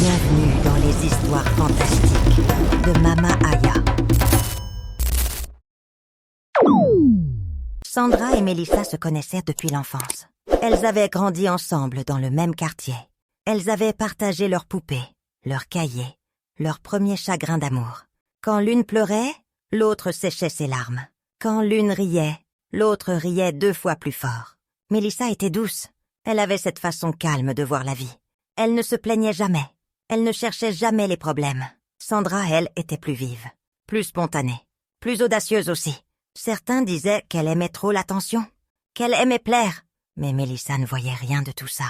Bienvenue dans les histoires fantastiques de Mama Aya. Sandra et Melissa se connaissaient depuis l'enfance. Elles avaient grandi ensemble dans le même quartier. Elles avaient partagé leurs poupées, leurs cahiers, leurs premiers chagrins d'amour. Quand l'une pleurait, l'autre séchait ses larmes. Quand l'une riait, l'autre riait 2 fois plus fort. Melissa était douce. Elle avait cette façon calme de voir la vie. Elle ne se plaignait jamais. Elle ne cherchait jamais les problèmes. Sandra, elle, était plus vive, plus spontanée, plus audacieuse aussi. Certains disaient qu'elle aimait trop l'attention, qu'elle aimait plaire. Mais Melissa ne voyait rien de tout ça.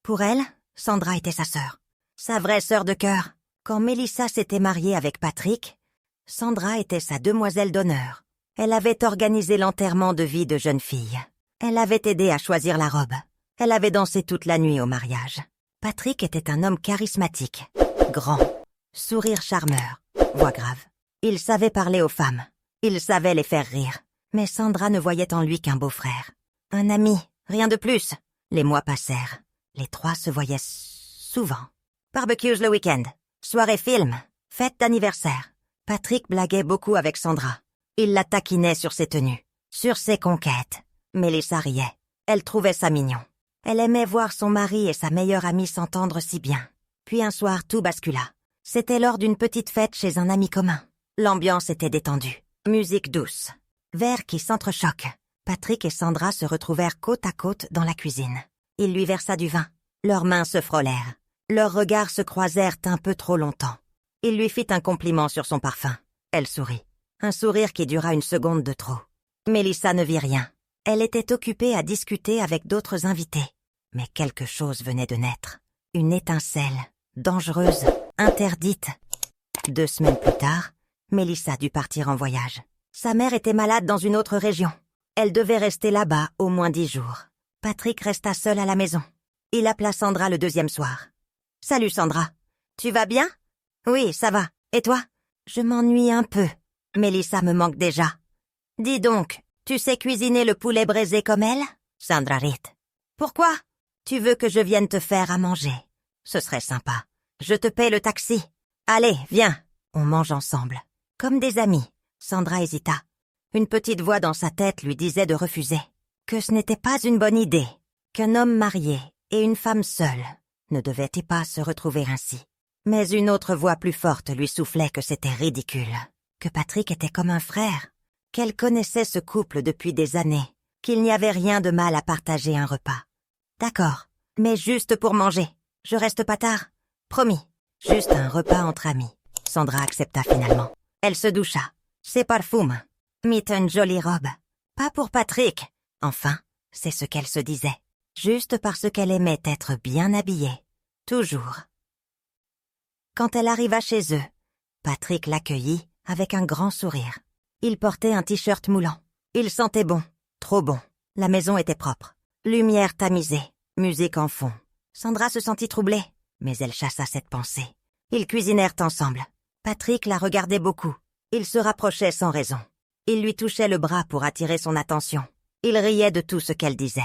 Pour elle, Sandra était sa sœur, sa vraie sœur de cœur. Quand Melissa s'était mariée avec Patrick, Sandra était sa demoiselle d'honneur. Elle avait organisé l'enterrement de vie de jeune fille. Elle avait aidé à choisir la robe. Elle avait dansé toute la nuit au mariage. Patrick était un homme charismatique, grand, sourire charmeur, voix grave. Il savait parler aux femmes. Il savait les faire rire. Mais Sandra ne voyait en lui qu'un beau-frère. Un ami, rien de plus. Les mois passèrent. Les 3 se voyaient souvent. Barbecues le week-end, soirée film, fête d'anniversaire. Patrick blaguait beaucoup avec Sandra. Il la taquinait sur ses tenues, sur ses conquêtes. Melissa riait. Elle trouvait ça mignon. Elle aimait voir son mari et sa meilleure amie s'entendre si bien. Puis un soir, tout bascula. C'était lors d'une petite fête chez un ami commun. L'ambiance était détendue. Musique douce. Verres qui s'entrechoquent. Patrick et Sandra se retrouvèrent côte à côte dans la cuisine. Il lui versa du vin. Leurs mains se frôlèrent. Leurs regards se croisèrent un peu trop longtemps. Il lui fit un compliment sur son parfum. Elle sourit. Un sourire qui dura 1 seconde de trop. Melissa ne vit rien. Elle était occupée à discuter avec d'autres invités. Mais quelque chose venait de naître. Une étincelle, dangereuse, interdite. 2 semaines plus tard, Melissa dut partir en voyage. Sa mère était malade dans une autre région. Elle devait rester là-bas au moins 10 jours. Patrick resta seul à la maison. Il appela Sandra le 2e soir. « Salut Sandra. Tu vas bien ? » ?»« Oui, ça va. Et toi ? » ?»« Je m'ennuie un peu. Melissa me manque déjà. »« Dis donc, tu sais cuisiner le poulet braisé comme elle ? » Sandra rit. « Pourquoi ? Tu veux que je vienne te faire à manger ? Ce serait sympa. Je te paie le taxi. Allez, viens. On mange ensemble. » Comme des amis. Sandra hésita. Une petite voix dans sa tête lui disait de refuser. Que ce n'était pas une bonne idée. Qu'un homme marié et une femme seule ne devaient pas se retrouver ainsi. Mais une autre voix plus forte lui soufflait que c'était ridicule. Que Patrick était comme un frère. Qu'elle connaissait ce couple depuis des années. Qu'il n'y avait rien de mal à partager un repas. D'accord, mais juste pour manger. Je reste pas tard. Promis. Juste un repas entre amis. Sandra accepta finalement. Elle se doucha. Ses parfums. Mit une jolie robe. Pas pour Patrick. Enfin, c'est ce qu'elle se disait. Juste parce qu'elle aimait être bien habillée. Toujours. Quand elle arriva chez eux, Patrick l'accueillit avec un grand sourire. Il portait un t-shirt moulant. Il sentait bon, trop bon. La maison était propre. Lumière tamisée, musique en fond. Sandra se sentit troublée, mais elle chassa cette pensée. Ils cuisinèrent ensemble. Patrick la regardait beaucoup. Il se rapprochait sans raison. Il lui touchait le bras pour attirer son attention. Il riait de tout ce qu'elle disait.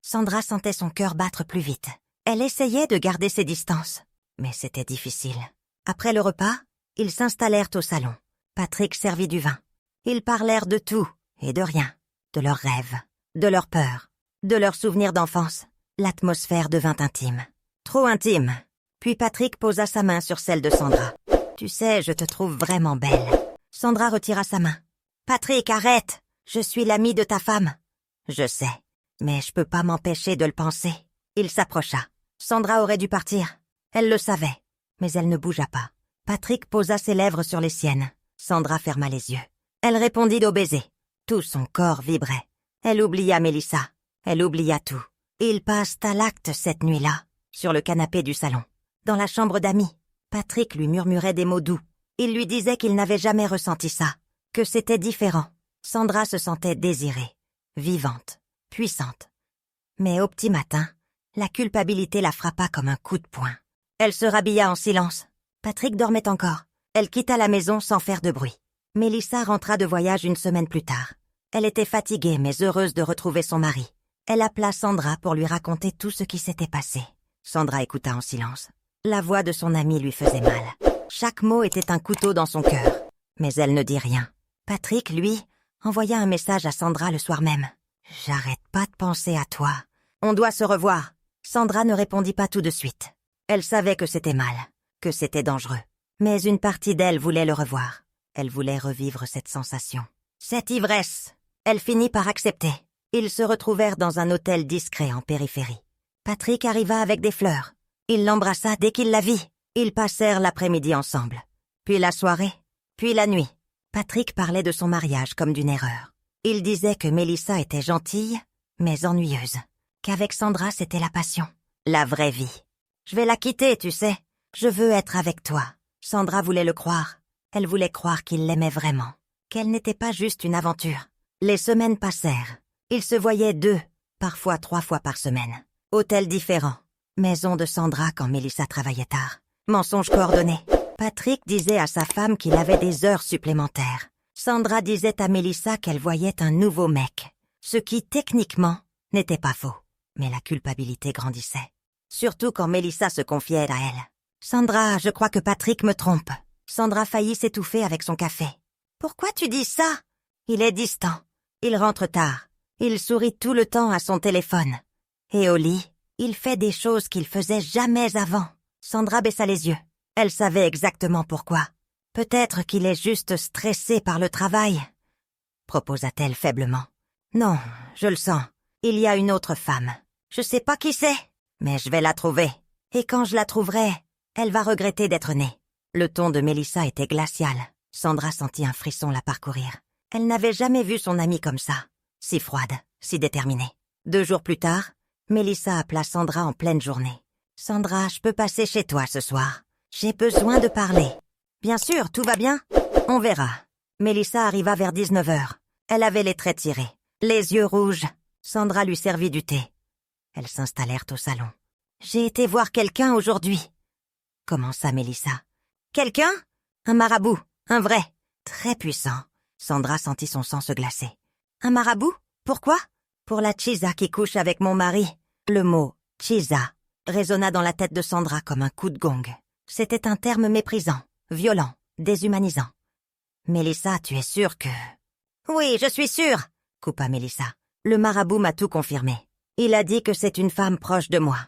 Sandra sentait son cœur battre plus vite. Elle essayait de garder ses distances, mais c'était difficile. Après le repas, ils s'installèrent au salon. Patrick servit du vin. Ils parlèrent de tout et de rien, de leurs rêves, de leurs peurs, de leurs souvenirs d'enfance. L'atmosphère devint intime. Trop intime. Puis Patrick posa sa main sur celle de Sandra. « Tu sais, je te trouve vraiment belle. » Sandra retira sa main. « Patrick, arrête! Je suis l'ami de ta femme. »« Je sais, mais je peux pas m'empêcher de le penser. » Il s'approcha. Sandra aurait dû partir. Elle le savait, mais elle ne bougea pas. Patrick posa ses lèvres sur les siennes. Sandra ferma les yeux. Elle répondit au baiser. Tout son corps vibrait. Elle oublia Melissa. Elle oublia tout. Ils passent à l'acte cette nuit-là, sur le canapé du salon. Dans la chambre d'amis, Patrick lui murmurait des mots doux. Il lui disait qu'il n'avait jamais ressenti ça, que c'était différent. Sandra se sentait désirée, vivante, puissante. Mais au petit matin, la culpabilité la frappa comme un coup de poing. Elle se rhabilla en silence. Patrick dormait encore. Elle quitta la maison sans faire de bruit. Melissa rentra de voyage 1 semaine plus tard. Elle était fatiguée mais heureuse de retrouver son mari. Elle appela Sandra pour lui raconter tout ce qui s'était passé. Sandra écouta en silence. La voix de son amie lui faisait mal. Chaque mot était un couteau dans son cœur. Mais elle ne dit rien. Patrick, lui, envoya un message à Sandra le soir même. « J'arrête pas de penser à toi. On doit se revoir. » Sandra ne répondit pas tout de suite. Elle savait que c'était mal, que c'était dangereux. Mais une partie d'elle voulait le revoir. Elle voulait revivre cette sensation. Cette ivresse. Elle finit par accepter. Ils se retrouvèrent dans un hôtel discret en périphérie. Patrick arriva avec des fleurs. Il l'embrassa dès qu'il la vit. Ils passèrent l'après-midi ensemble. Puis la soirée, puis la nuit. Patrick parlait de son mariage comme d'une erreur. Il disait que Mélissa était gentille, mais ennuyeuse. Qu'avec Sandra, c'était la passion. La vraie vie. « Je vais la quitter, tu sais. Je veux être avec toi. » Sandra voulait le croire. Elle voulait croire qu'il l'aimait vraiment. Qu'elle n'était pas juste une aventure. Les semaines passèrent. Ils se voyaient 2, parfois 3 fois par semaine. Hôtels différents. Maison de Sandra quand Mélissa travaillait tard. Mensonges coordonnés. Patrick disait à sa femme qu'il avait des heures supplémentaires. Sandra disait à Mélissa qu'elle voyait un nouveau mec. Ce qui, techniquement, n'était pas faux. Mais la culpabilité grandissait. Surtout quand Mélissa se confiait à elle. « Sandra, je crois que Patrick me trompe. » Sandra faillit s'étouffer avec son café. « Pourquoi tu dis ça? Il est distant. Il rentre tard. Il sourit tout le temps à son téléphone. Et au lit, il fait des choses qu'il faisait jamais avant. » Sandra baissa les yeux. Elle savait exactement pourquoi. « Peut-être qu'il est juste stressé par le travail, » proposa-t-elle faiblement. « Non, je le sens. Il y a une autre femme. Je sais pas qui c'est. Mais je vais la trouver. Et quand je la trouverai, elle va regretter d'être née. » Le ton de Mélissa était glacial. Sandra sentit un frisson la parcourir. Elle n'avait jamais vu son amie comme ça. Si froide, si déterminée. 2 jours plus tard, Mélissa appela Sandra en pleine journée. « Sandra, je peux passer chez toi ce soir. J'ai besoin de parler. »« Bien sûr, tout va bien. On verra. » Mélissa arriva vers 19h. Elle avait les traits tirés, les yeux rouges. Sandra lui servit du thé. Elles s'installèrent au salon. « J'ai été voir quelqu'un aujourd'hui. » commença Mélissa. « Quelqu'un? Un marabout, un vrai, très puissant. » Sandra sentit son sang se glacer. « Un marabout? Pourquoi? » « Pour la Chisa qui couche avec mon mari. » Le mot « Chisa » résonna dans la tête de Sandra comme un coup de gong. C'était un terme méprisant, violent, déshumanisant. « Mélissa, tu es sûre que... »« Oui, je suis sûre !» coupa Mélissa. « Le marabout m'a tout confirmé. Il a dit que c'est une femme proche de moi.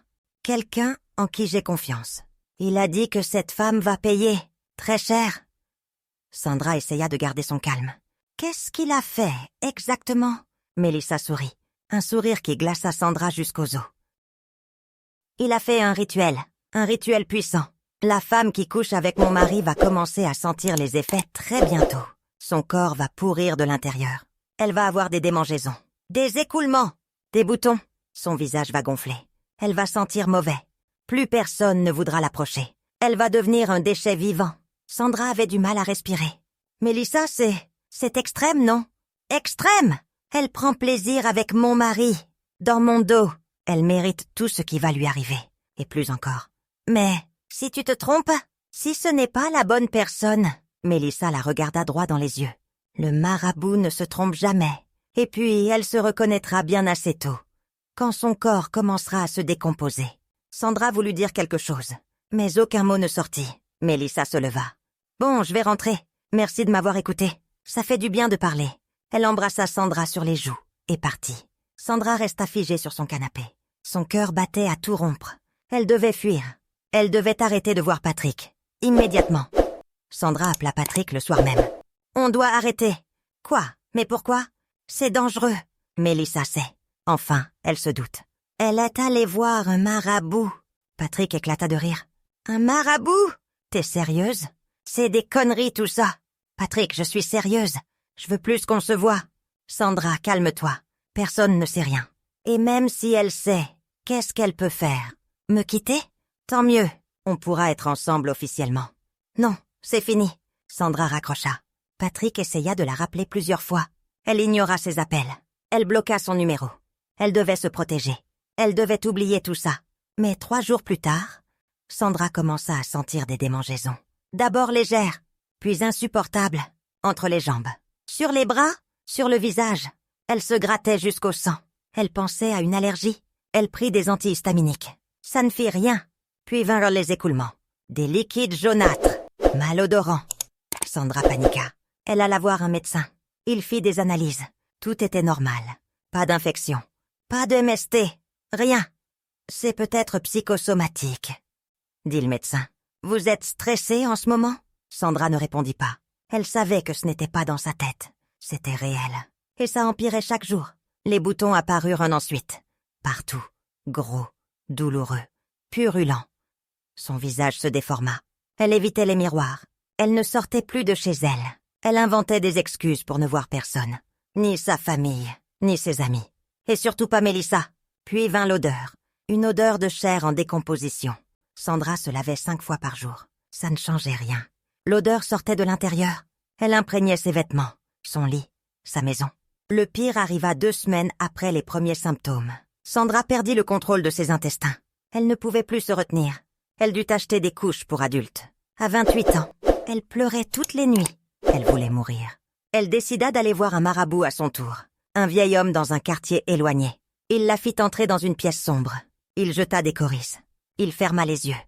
Quelqu'un en qui j'ai confiance. Il a dit que cette femme va payer, très cher. » Sandra essaya de garder son calme. « Qu'est-ce qu'il a fait, exactement ?» Mélissa sourit, un sourire qui glaça Sandra jusqu'aux os. « Il a fait un rituel puissant. La femme qui couche avec mon mari va commencer à sentir les effets très bientôt. Son corps va pourrir de l'intérieur. Elle va avoir des démangeaisons, des écoulements, des boutons. Son visage va gonfler. Elle va sentir mauvais. Plus personne ne voudra l'approcher. Elle va devenir un déchet vivant. » Sandra avait du mal à respirer. « Mélissa, c'est extrême, non? Extrême! Elle prend plaisir avec mon mari. Dans mon dos. Elle mérite tout ce qui va lui arriver. Et plus encore. Mais si tu te trompes, si ce n'est pas la bonne personne... » Mélissa la regarda droit dans les yeux. « Le marabout ne se trompe jamais. Et puis elle se reconnaîtra bien assez tôt. Quand son corps commencera à se décomposer. » Sandra voulut dire quelque chose. Mais aucun mot ne sortit. Mélissa se leva. « Bon, je vais rentrer. Merci de m'avoir écouté. Ça fait du bien de parler. » Elle embrassa Sandra sur les joues et partit. Sandra resta figée sur son canapé. Son cœur battait à tout rompre. Elle devait fuir. Elle devait arrêter de voir Patrick. Immédiatement. Sandra appela Patrick le soir même. « On doit arrêter. »« Quoi? Mais pourquoi? »« C'est dangereux. » Mélissa sait. Enfin, elle se doute. « Elle est allée voir un marabout. » Patrick éclata de rire. « Un marabout? T'es sérieuse? C'est des conneries tout ça. »« Patrick, je suis sérieuse. Je veux plus qu'on se voie. »« Sandra, calme-toi. Personne ne sait rien. Et même si elle sait, qu'est-ce qu'elle peut faire? Me quitter? Tant mieux. On pourra être ensemble officiellement. »« Non, c'est fini. » Sandra raccrocha. Patrick essaya de la rappeler plusieurs fois. Elle ignora ses appels. Elle bloqua son numéro. Elle devait se protéger. Elle devait oublier tout ça. Mais 3 jours plus tard, Sandra commença à sentir des démangeaisons. D'abord légères, puis insupportables, entre les jambes. Sur les bras, sur le visage. Elle se grattait jusqu'au sang. Elle pensait à une allergie. Elle prit des antihistaminiques. Ça ne fit rien. Puis vinrent les écoulements. Des liquides jaunâtres, malodorants. Sandra paniqua. Elle alla voir un médecin. Il fit des analyses. Tout était normal. Pas d'infection. Pas de MST. Rien. C'est peut-être psychosomatique, dit le médecin. Vous êtes stressée en ce moment? Sandra ne répondit pas. Elle savait que ce n'était pas dans sa tête. C'était réel. Et ça empirait chaque jour. Les boutons apparurent un ensuite. Partout. Gros, douloureux, purulents. Son visage se déforma. Elle évitait les miroirs. Elle ne sortait plus de chez elle. Elle inventait des excuses pour ne voir personne. Ni sa famille, ni ses amis. Et surtout pas Mélissa. Puis vint l'odeur. Une odeur de chair en décomposition. Sandra se lavait 5 fois par jour. Ça ne changeait rien. L'odeur sortait de l'intérieur. Elle imprégnait ses vêtements, son lit, sa maison. Le pire arriva 2 semaines après les premiers symptômes. Sandra perdit le contrôle de ses intestins. Elle ne pouvait plus se retenir. Elle dut acheter des couches pour adultes. À 28 ans, elle pleurait toutes les nuits. Elle voulait mourir. Elle décida d'aller voir un marabout à son tour. Un vieil homme dans un quartier éloigné. Il la fit entrer dans une pièce sombre. Il jeta des coryces. Il ferma les yeux.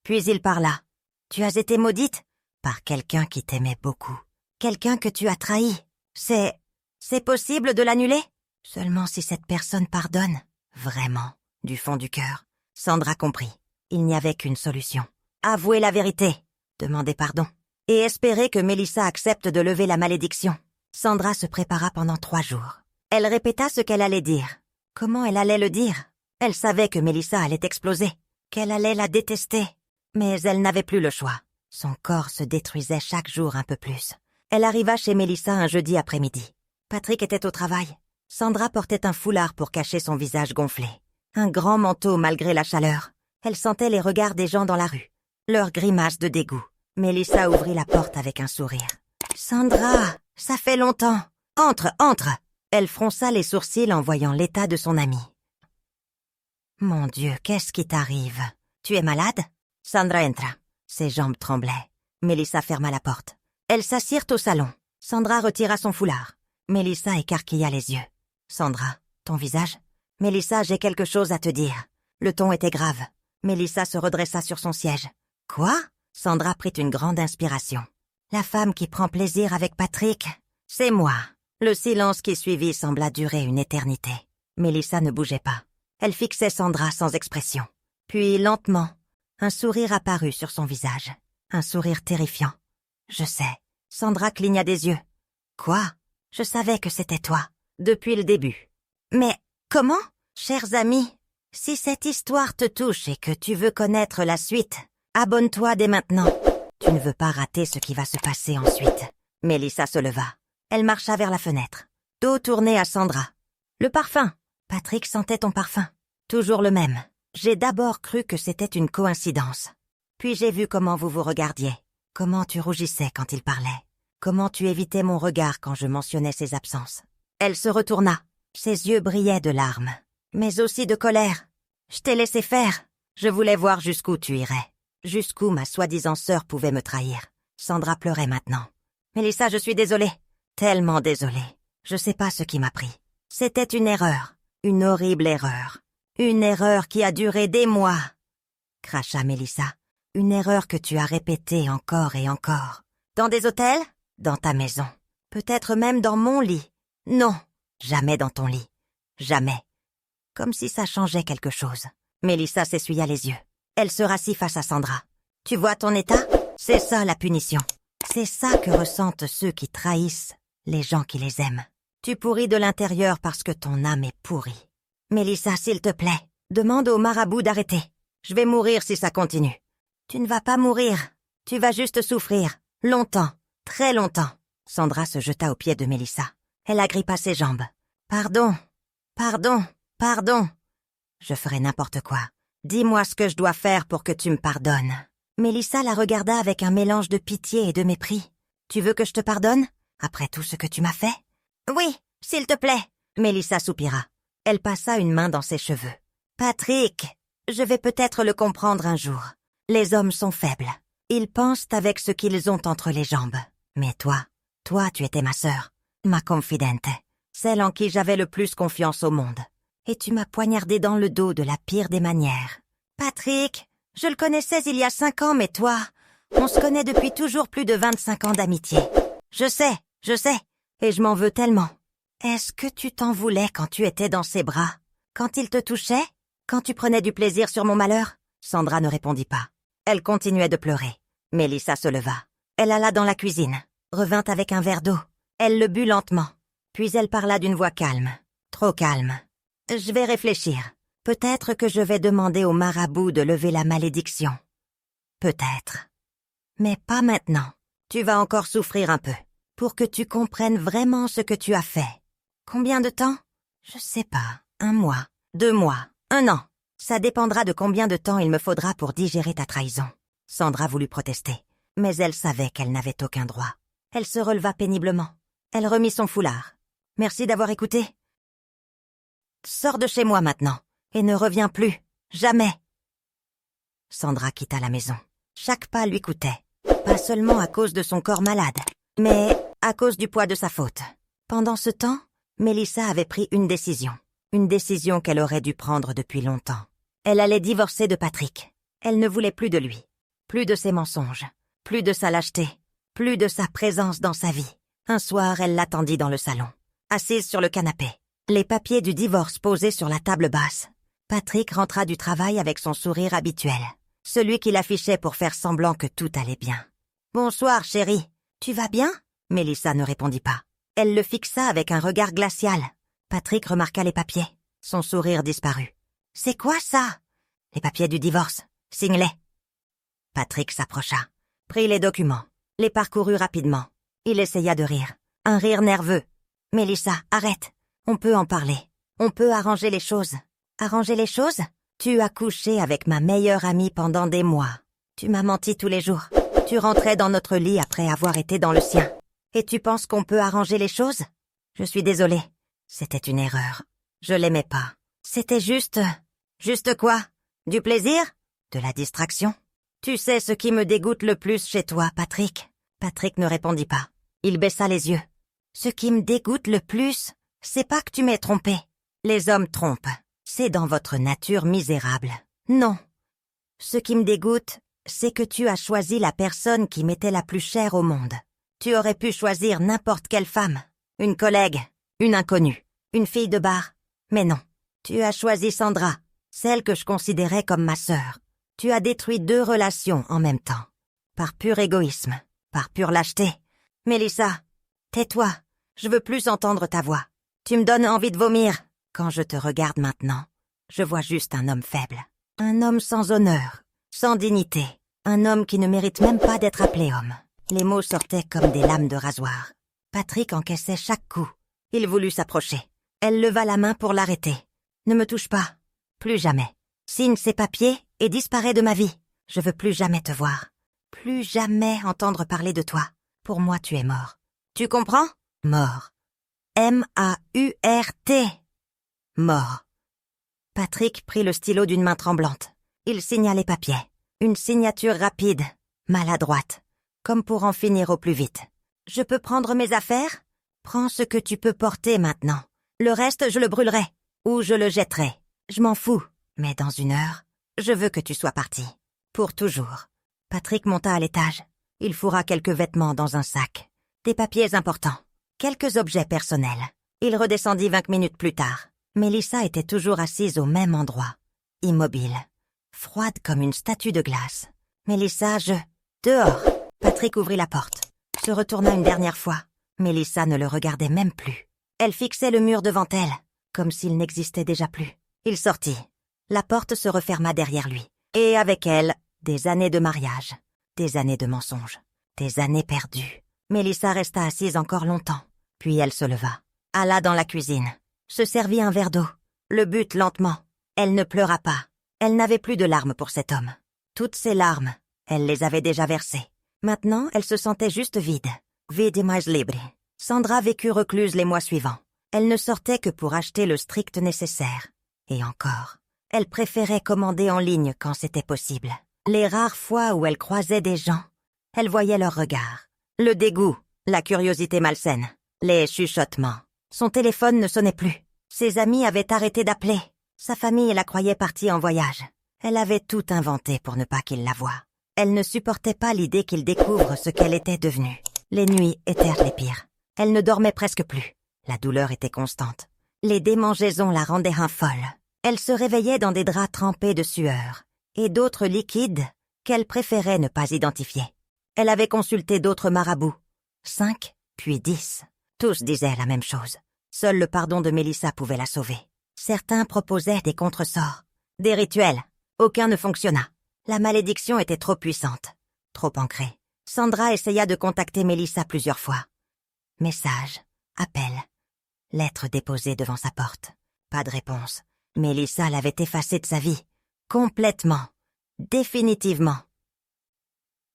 Puis il parla. « Tu as été maudite par quelqu'un qui t'aimait beaucoup. Quelqu'un que tu as trahi. C'est possible de l'annuler? Seulement si cette personne pardonne. Vraiment, du fond du cœur. » Sandra comprit. Il n'y avait qu'une solution. Avouer la vérité, demander pardon, et espérer que Mélissa accepte de lever la malédiction. Sandra se prépara pendant 3 jours. Elle répéta ce qu'elle allait dire. Comment elle allait le dire? Elle savait que Mélissa allait exploser, qu'elle allait la détester. Mais elle n'avait plus le choix. Son corps se détruisait chaque jour un peu plus. Elle arriva chez Mélissa un jeudi après-midi. Patrick était au travail. Sandra portait un foulard pour cacher son visage gonflé. Un grand manteau malgré la chaleur. Elle sentait les regards des gens dans la rue. Leurs grimaces de dégoût. Mélissa ouvrit la porte avec un sourire. « Sandra, ça fait longtemps. Entre, entre !» Elle fronça les sourcils en voyant l'état de son amie. « Mon Dieu, qu'est-ce qui t'arrive? Tu es malade ?» Sandra entra. Ses jambes tremblaient. Mélissa ferma la porte. Elles s'assirent au salon. Sandra retira son foulard. Mélissa écarquilla les yeux. « Sandra, ton visage ?»« Mélissa, j'ai quelque chose à te dire. » Le ton était grave. Mélissa se redressa sur son siège. « Quoi ?» Sandra prit une grande inspiration. « La femme qui prend plaisir avec Patrick, c'est moi. » Le silence qui suivit sembla durer une éternité. Mélissa ne bougeait pas. Elle fixait Sandra sans expression. Puis, lentement, un sourire apparut sur son visage. Un sourire terrifiant. « Je sais. » Sandra cligna des yeux. « Quoi? Je savais que c'était toi. Depuis le début. »« Mais comment? Chers amis, si cette histoire te touche et que tu veux connaître la suite, abonne-toi dès maintenant. Tu ne veux pas rater ce qui va se passer ensuite. » Mélissa se leva. Elle marcha vers la fenêtre. Dos tourné à Sandra. « Le parfum. Patrick sentait ton parfum. Toujours le même. J'ai d'abord cru que c'était une coïncidence. Puis j'ai vu comment vous vous regardiez. Comment tu rougissais quand il parlait. Comment tu évitais mon regard quand je mentionnais ses absences. » Elle se retourna. Ses yeux brillaient de larmes, mais aussi de colère. « Je t'ai laissé faire. Je voulais voir jusqu'où tu irais. Jusqu'où ma soi-disant sœur pouvait me trahir. » Sandra pleurait maintenant. « Mélissa, je suis désolée. Tellement désolée. Je sais pas ce qui m'a pris. C'était une erreur. Une horrible erreur. Une erreur qui a duré des mois. » Cracha Mélissa. « Une erreur que tu as répétée encore et encore. Dans des hôtels? Dans ta maison. Peut-être même dans mon lit. Non, jamais dans ton lit. Jamais. » Comme si ça changeait quelque chose. Mélissa s'essuya les yeux. Elle se rassit face à Sandra. « Tu vois ton état? C'est ça la punition. C'est ça que ressentent ceux qui trahissent les gens qui les aiment. Tu pourris de l'intérieur parce que ton âme est pourrie. Mélissa, s'il te plaît, demande au marabout d'arrêter. Je vais mourir si ça continue. » « Tu ne vas pas mourir. Tu vas juste souffrir. Longtemps. Très longtemps. » Sandra se jeta aux pieds de Mélissa. Elle agrippa ses jambes. « Pardon. Pardon. Pardon. Je ferai n'importe quoi. Dis-moi ce que je dois faire pour que tu me pardonnes. » Mélissa la regarda avec un mélange de pitié et de mépris. « Tu veux que je te pardonne? Après tout ce que tu m'as fait? »« Oui, s'il te plaît. » Mélissa soupira. Elle passa une main dans ses cheveux. « Patrick, je vais peut-être le comprendre un jour. Les hommes sont faibles. Ils pensent avec ce qu'ils ont entre les jambes. Mais toi, tu étais ma sœur, ma confidente, celle en qui j'avais le plus confiance au monde. Et tu m'as poignardé dans le dos de la pire des manières. Patrick, Je le connaissais il y a 5 ans, mais toi, on se connaît depuis toujours plus de 25 ans d'amitié. Je sais, et je m'en veux tellement. Est-ce que tu t'en voulais quand tu étais dans ses bras? Quand il te touchait? Quand tu prenais du plaisir sur mon malheur? Sandra ne répondit pas. Elle continuait de pleurer. Mélissa se leva. Elle alla dans la cuisine, revint avec un verre d'eau. Elle le but lentement. Puis elle parla d'une voix calme. Trop calme. Je vais réfléchir. Peut-être que je vais demander au marabout de lever la malédiction. Peut-être. Mais pas maintenant. Tu vas encore souffrir un peu, pour que tu comprennes vraiment ce que tu as fait. Combien de temps? Je sais pas. 1 mois, 2 mois, 1 an. Ça dépendra de combien de temps il me faudra pour digérer ta trahison. Sandra voulut protester, mais elle savait qu'elle n'avait aucun droit. Elle se releva péniblement. Elle remit son foulard. Merci d'avoir écouté. Sors de chez moi maintenant, et ne reviens plus. Jamais. Sandra quitta la maison. Chaque pas lui coûtait. Pas seulement à cause de son corps malade, mais à cause du poids de sa faute. Pendant ce temps, Mélissa avait pris une décision. Une décision qu'elle aurait dû prendre depuis longtemps. Elle allait divorcer de Patrick. Elle ne voulait plus de lui. Plus de ses mensonges. Plus de sa lâcheté. Plus de sa présence dans sa vie. Un soir, elle l'attendit dans le salon. Assise sur le canapé. Les papiers du divorce posés sur la table basse. Patrick rentra du travail avec son sourire habituel. Celui qu'il affichait pour faire semblant que tout allait bien. « Bonsoir, chérie. Tu vas bien ?» Mélissa ne répondit pas. Elle le fixa avec un regard glacial. Patrick remarqua les papiers. Son sourire disparut. « C'est quoi ça ?»« Les papiers du divorce. Signe-les. » Patrick s'approcha, prit les documents, les parcourut rapidement. Il essaya de rire. Un rire nerveux. « Mélissa, arrête. On peut en parler. On peut arranger les choses. » « Arranger les choses ? Tu as couché avec ma meilleure amie pendant des mois. Tu m'as menti tous les jours. Tu rentrais dans notre lit après avoir été dans le sien. Et tu penses qu'on peut arranger les choses ? Je suis désolée. C'était une erreur. Je l'aimais pas. C'était juste... Juste quoi ? Du plaisir ? De la distraction ? Tu sais ce qui me dégoûte le plus chez toi, Patrick ? Patrick ne répondit pas. Il baissa les yeux. Ce qui me dégoûte le plus, c'est pas que tu m'aies trompé. Les hommes trompent. C'est dans votre nature misérable. Non. Ce qui me dégoûte, c'est que tu as choisi la personne qui m'était la plus chère au monde. Tu aurais pu choisir n'importe quelle femme. Une collègue, une inconnue, une fille de bar. Mais non. Tu as choisi Sandra, celle que je considérais comme ma sœur. Tu as détruit 2 relations en même temps. Par pur égoïsme, par pure lâcheté. Mélissa, tais-toi. Je veux plus entendre ta voix. Tu me donnes envie de vomir. Quand je te regarde maintenant, je vois juste un homme faible. Un homme sans honneur, sans dignité. Un homme qui ne mérite même pas d'être appelé homme. Les mots sortaient comme des lames de rasoir. Patrick encaissait chaque coup. Il voulut s'approcher. Elle leva la main pour l'arrêter. « Ne me touche pas. Plus jamais. Signe ces papiers et disparais de ma vie. Je veux plus jamais te voir. Plus jamais entendre parler de toi. Pour moi, tu es mort. Tu comprends ? Mort. M-A-U-R-T. Mort. » Patrick prit le stylo d'une main tremblante. Il signa les papiers. Une signature rapide, maladroite, comme pour en finir au plus vite. « Je peux prendre mes affaires ? Prends ce que tu peux porter maintenant. Le reste, je le brûlerai. Ou je le jetterai. Je m'en fous. Mais dans 1 heure, je veux que tu sois parti. Pour toujours. » Patrick monta à l'étage. Il fourra quelques vêtements dans un sac. Des papiers importants. Quelques objets personnels. Il redescendit 20 minutes plus tard. Mélissa était toujours assise au même endroit. Immobile. Froide comme une statue de glace. « Mélissa, je... » « Dehors !» Patrick ouvrit la porte. Se retourna une dernière fois. Mélissa ne le regardait même plus. Elle fixait le mur devant elle, comme s'il n'existait déjà plus. Il sortit. La porte se referma derrière lui. Et avec elle, des années de mariage, des années de mensonges, des années perdues. Mélissa resta assise encore longtemps. Puis elle se leva, alla dans la cuisine, se servit un verre d'eau, le but lentement. Elle ne pleura pas. Elle n'avait plus de larmes pour cet homme. Toutes ses larmes, elle les avait déjà versées. Maintenant, elle se sentait juste vide. Vide et mais libre. Sandra vécut recluse les mois suivants. Elle ne sortait que pour acheter le strict nécessaire. Et encore, elle préférait commander en ligne quand c'était possible. Les rares fois où elle croisait des gens, elle voyait leurs regards. Le dégoût, la curiosité malsaine, les chuchotements. Son téléphone ne sonnait plus. Ses amis avaient arrêté d'appeler. Sa famille la croyait partie en voyage. Elle avait tout inventé pour ne pas qu'il la voie. Elle ne supportait pas l'idée qu'il découvre ce qu'elle était devenue. Les nuits étaient les pires. Elle ne dormait presque plus. La douleur était constante. Les démangeaisons la rendaient folle. Elle se réveillait dans des draps trempés de sueur et d'autres liquides qu'elle préférait ne pas identifier. Elle avait consulté d'autres marabouts. 5, puis 10. Tous disaient la même chose. Seul le pardon de Mélissa pouvait la sauver. Certains proposaient des contresorts, des rituels. Aucun ne fonctionna. La malédiction était trop puissante, trop ancrée. Sandra essaya de contacter Mélissa plusieurs fois. Message, appel, lettre déposée devant sa porte. Pas de réponse. Mélissa l'avait effacée de sa vie. Complètement. Définitivement.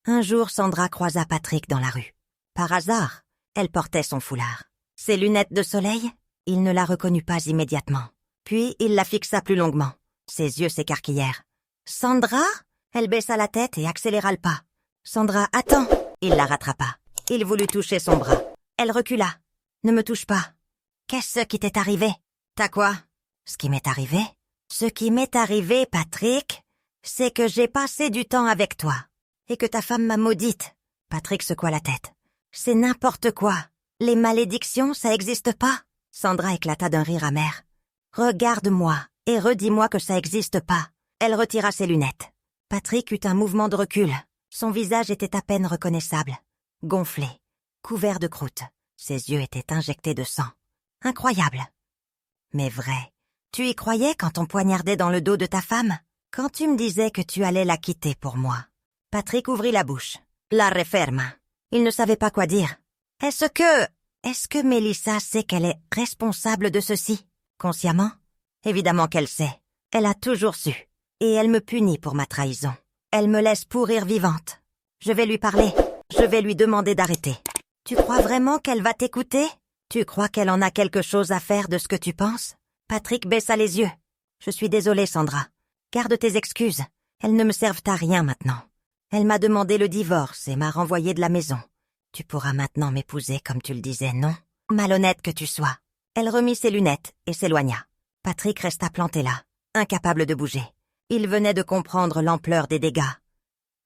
Un jour, Sandra croisa Patrick dans la rue. Par hasard, elle portait son foulard. Ses lunettes de soleil, il ne la reconnut pas immédiatement. Puis, il la fixa plus longuement. Ses yeux s'écarquillèrent. « Sandra ?» Elle baissa la tête et accéléra le pas. « Sandra, attends !» Il la rattrapa. Il voulut toucher son bras. Elle recula. « Ne me touche pas. »« Qu'est-ce qui t'est arrivé ?»« T'as quoi ?»« Ce qui m'est arrivé ?»« Ce qui m'est arrivé, Patrick, c'est que j'ai passé du temps avec toi. Et que ta femme m'a maudite. » Patrick secoua la tête. « C'est n'importe quoi. Les malédictions, ça existe pas ?» Sandra éclata d'un rire amer. « Regarde-moi et redis-moi que ça existe pas. » Elle retira ses lunettes. Patrick eut un mouvement de recul. Son visage était à peine reconnaissable. Gonflé, couvert de croûte. Ses yeux étaient injectés de sang. Incroyable. Mais vrai. Tu y croyais quand on poignardait dans le dos de ta femme? Quand tu me disais que tu allais la quitter pour moi? Patrick ouvrit la bouche. La referma. Il ne savait pas quoi dire. Est-ce que Mélissa sait qu'elle est responsable de ceci? Consciemment? Évidemment qu'elle sait. Elle a toujours su. Et elle me punit pour ma trahison. Elle me laisse pourrir vivante. Je vais lui parler. Je vais lui demander d'arrêter. Tu crois vraiment qu'elle va t'écouter? Tu crois qu'elle en a quelque chose à faire de ce que tu penses? Patrick baissa les yeux. Je suis désolée, Sandra. Garde tes excuses. Elles ne me servent à rien maintenant. Elle m'a demandé le divorce et m'a renvoyée de la maison. Tu pourras maintenant m'épouser comme tu le disais, non? Malhonnête que tu sois. Elle remit ses lunettes et s'éloigna. Patrick resta planté là, incapable de bouger. Il venait de comprendre l'ampleur des dégâts.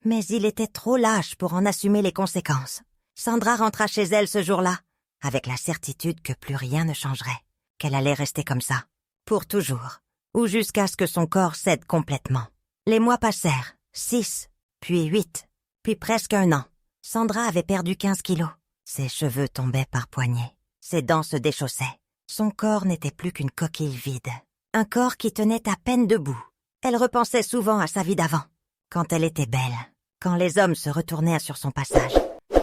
Mais il était trop lâche pour en assumer les conséquences. Sandra rentra chez elle ce jour-là, avec la certitude que plus rien ne changerait, qu'elle allait rester comme ça, pour toujours, ou jusqu'à ce que son corps cède complètement. Les mois passèrent, 6, puis 8, puis presque 1 an. Sandra avait perdu 15 kilos. Ses cheveux tombaient par poignées. Ses dents se déchaussaient. Son corps n'était plus qu'une coquille vide. Un corps qui tenait à peine debout. Elle repensait souvent à sa vie d'avant. Quand elle était belle. Quand les hommes se retournaient sur son passage.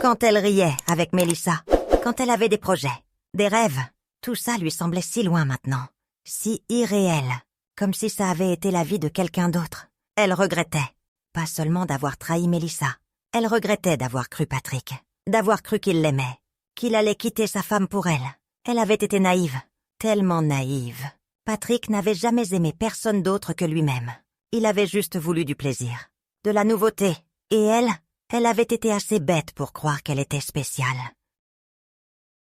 Quand elle riait avec Mélissa. Quand elle avait des projets. Des rêves. Tout ça lui semblait si loin maintenant. Si irréel. Comme si ça avait été la vie de quelqu'un d'autre. Elle regrettait. Pas seulement d'avoir trahi Mélissa. Elle regrettait d'avoir cru Patrick. D'avoir cru qu'il l'aimait. Qu'il allait quitter sa femme pour elle. Elle avait été naïve. Tellement naïve. Patrick n'avait jamais aimé personne d'autre que lui-même. Il avait juste voulu du plaisir, de la nouveauté. Et elle avait été assez bête pour croire qu'elle était spéciale.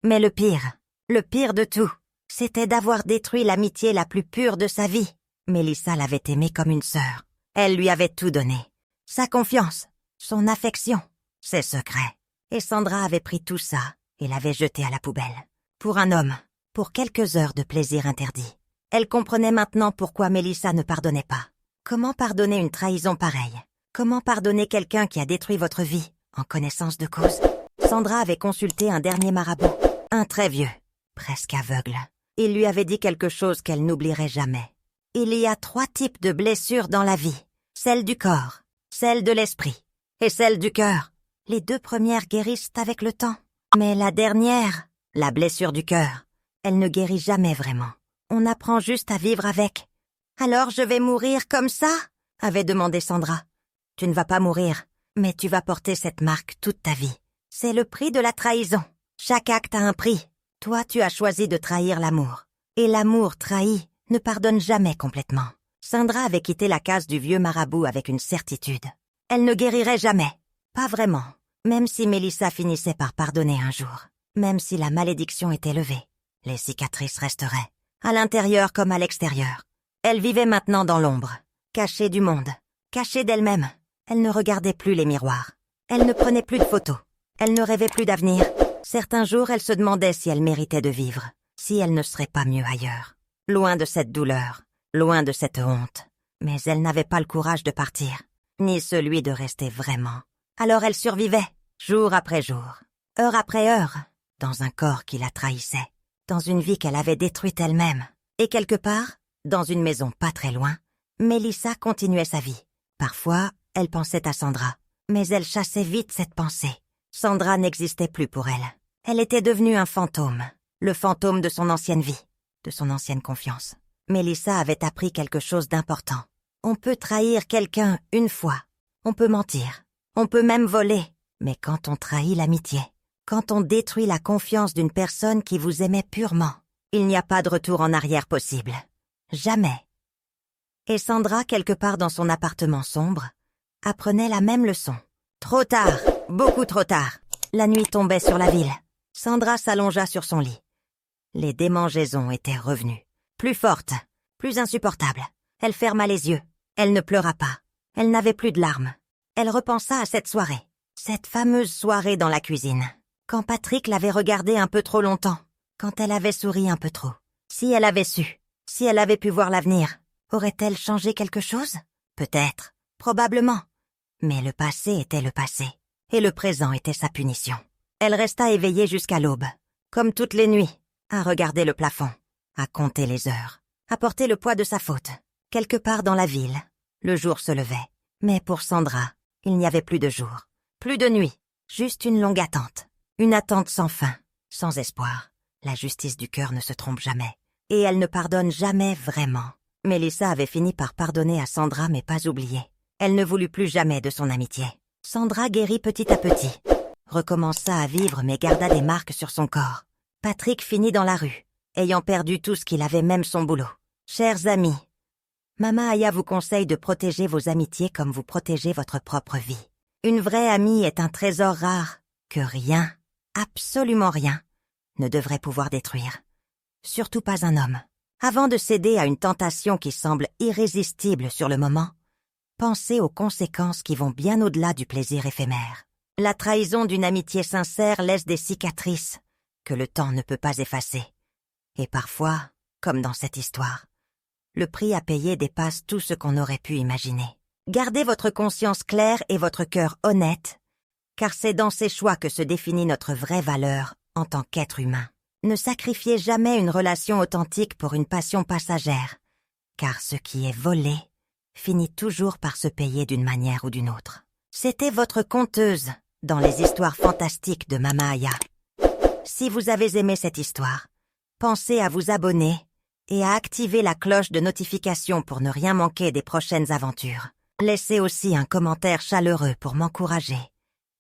Mais le pire de tout, c'était d'avoir détruit l'amitié la plus pure de sa vie. Mélissa l'avait aimé comme une sœur. Elle lui avait tout donné. Sa confiance, son affection, ses secrets. Et Sandra avait pris tout ça et l'avait jeté à la poubelle. Pour un homme, pour quelques heures de plaisir interdit. Elle comprenait maintenant pourquoi Mélissa ne pardonnait pas. Comment pardonner une trahison pareille? Comment pardonner quelqu'un qui a détruit votre vie, en connaissance de cause? Sandra avait consulté un dernier marabout, un très vieux, presque aveugle. Il lui avait dit quelque chose qu'elle n'oublierait jamais. Il y a 3 types de blessures dans la vie. Celle du corps, celle de l'esprit et celle du cœur. Les 2 premières guérissent avec le temps. Mais la dernière, la blessure du cœur, elle ne guérit jamais vraiment. On apprend juste à vivre avec. « Alors je vais mourir comme ça ?» avait demandé Sandra. « Tu ne vas pas mourir, mais tu vas porter cette marque toute ta vie. C'est le prix de la trahison. Chaque acte a un prix. Toi, tu as choisi de trahir l'amour. Et l'amour trahi ne pardonne jamais complètement. » Sandra avait quitté la case du vieux marabout avec une certitude. Elle ne guérirait jamais. Pas vraiment. Même si Mélissa finissait par pardonner un jour. Même si la malédiction était levée. Les cicatrices resteraient. À l'intérieur comme à l'extérieur. Elle vivait maintenant dans l'ombre, cachée du monde, cachée d'elle-même. Elle ne regardait plus les miroirs. Elle ne prenait plus de photos. Elle ne rêvait plus d'avenir. Certains jours, elle se demandait si elle méritait de vivre, si elle ne serait pas mieux ailleurs. Loin de cette douleur, loin de cette honte. Mais elle n'avait pas le courage de partir, ni celui de rester vraiment. Alors elle survivait, jour après jour, heure après heure, dans un corps qui la trahissait, dans une vie qu'elle avait détruite elle-même. Et quelque part, dans une maison pas très loin, Mélissa continuait sa vie. Parfois, elle pensait à Sandra, mais elle chassait vite cette pensée. Sandra n'existait plus pour elle. Elle était devenue un fantôme, le fantôme de son ancienne vie, de son ancienne confiance. Mélissa avait appris quelque chose d'important. On peut trahir quelqu'un une fois, on peut mentir, on peut même voler, mais quand on trahit l'amitié, quand on détruit la confiance d'une personne qui vous aimait purement, il n'y a pas de retour en arrière possible. Jamais. Et Sandra, quelque part dans son appartement sombre, apprenait la même leçon. Trop tard, beaucoup trop tard. La nuit tombait sur la ville. Sandra s'allongea sur son lit. Les démangeaisons étaient revenues. Plus fortes, plus insupportables. Elle ferma les yeux. Elle ne pleura pas. Elle n'avait plus de larmes. Elle repensa à cette soirée. Cette fameuse soirée dans la cuisine. Quand Patrick l'avait regardée un peu trop longtemps. Quand elle avait souri un peu trop. Si elle avait su, si elle avait pu voir l'avenir, aurait-elle changé quelque chose? Peut-être, probablement. Mais le passé était le passé, et le présent était sa punition. Elle resta éveillée jusqu'à l'aube, comme toutes les nuits, à regarder le plafond, à compter les heures, à porter le poids de sa faute. Quelque part dans la ville, le jour se levait. Mais pour Sandra, il n'y avait plus de jour, plus de nuit, juste une longue attente. Une attente sans fin, sans espoir. La justice du cœur ne se trompe jamais, et elle ne pardonne jamais vraiment. Mélissa avait fini par pardonner à Sandra mais pas oublier. Elle ne voulut plus jamais de son amitié. Sandra guérit petit à petit, recommença à vivre mais garda des marques sur son corps. Patrick finit dans la rue, ayant perdu tout ce qu'il avait, même son boulot. Chers amis, Mama Aya vous conseille de protéger vos amitiés comme vous protégez votre propre vie. Une vraie amie est un trésor rare que rien, absolument rien, ne devrait pouvoir détruire. Surtout pas un homme. Avant de céder à une tentation qui semble irrésistible sur le moment, pensez aux conséquences qui vont bien au-delà du plaisir éphémère. La trahison d'une amitié sincère laisse des cicatrices que le temps ne peut pas effacer. Et parfois, comme dans cette histoire, le prix à payer dépasse tout ce qu'on aurait pu imaginer. Gardez votre conscience claire et votre cœur honnête, car c'est dans ces choix que se définit notre vraie valeur en tant qu'être humain. Ne sacrifiez jamais une relation authentique pour une passion passagère, car ce qui est volé finit toujours par se payer d'une manière ou d'une autre. C'était votre conteuse dans les histoires fantastiques de Mama Aya. Si vous avez aimé cette histoire, pensez à vous abonner et à activer la cloche de notification pour ne rien manquer des prochaines aventures. Laissez aussi un commentaire chaleureux pour m'encourager.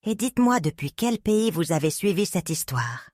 Et dites-moi depuis quel pays vous avez suivi cette histoire.